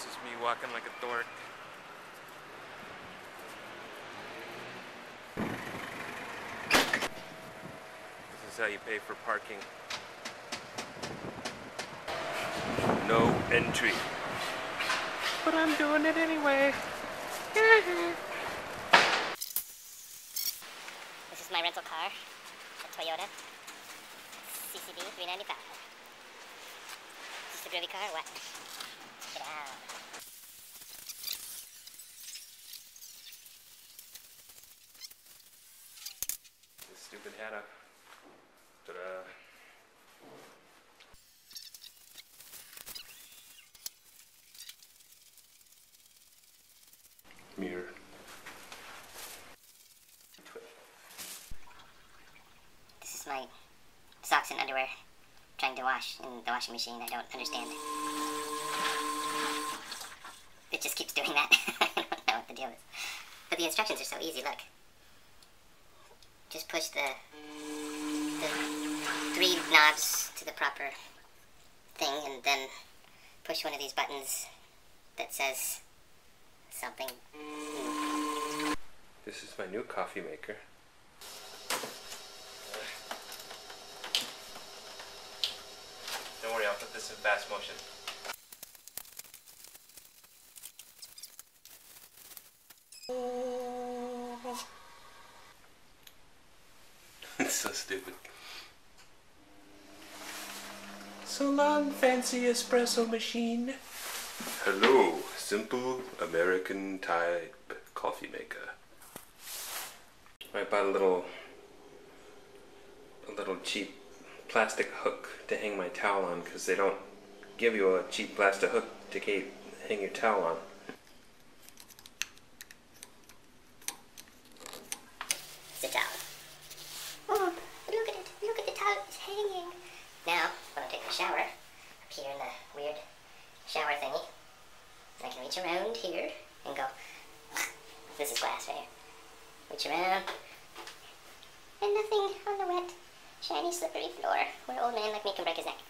is me walking like a dork. This is how you pay for parking. No entry. But I'm doing it anyway. This is my rental car, a Toyota CCB 395. Is this a groovy car or what? Check it out. This stupid hat up. Ta-da. Mirror. This is my socks and underwear trying to wash in the washing machine. I don't understand. It just keeps doing that. I don't know what the deal is. But the instructions are so easy, look. Just push the 3 knobs to the proper thing and then push one of these buttons that says something. This is my new coffee maker. Don't worry, I'll put this in fast motion. It's so stupid. So long, fancy espresso machine. Hello, simple American type coffee maker. I bought a little cheap plastic hook to hang my towel on because they don't give you a cheap plastic hook to hang your towel on. It's a towel. Oh, look at it. Look at the towel. It's hanging. Now, when I take a shower, up here in the weird shower thingy, I can reach around here and go, this is glass right here. Reach around, and nothing on the wet, shiny, slippery floor where old man like me can break his neck.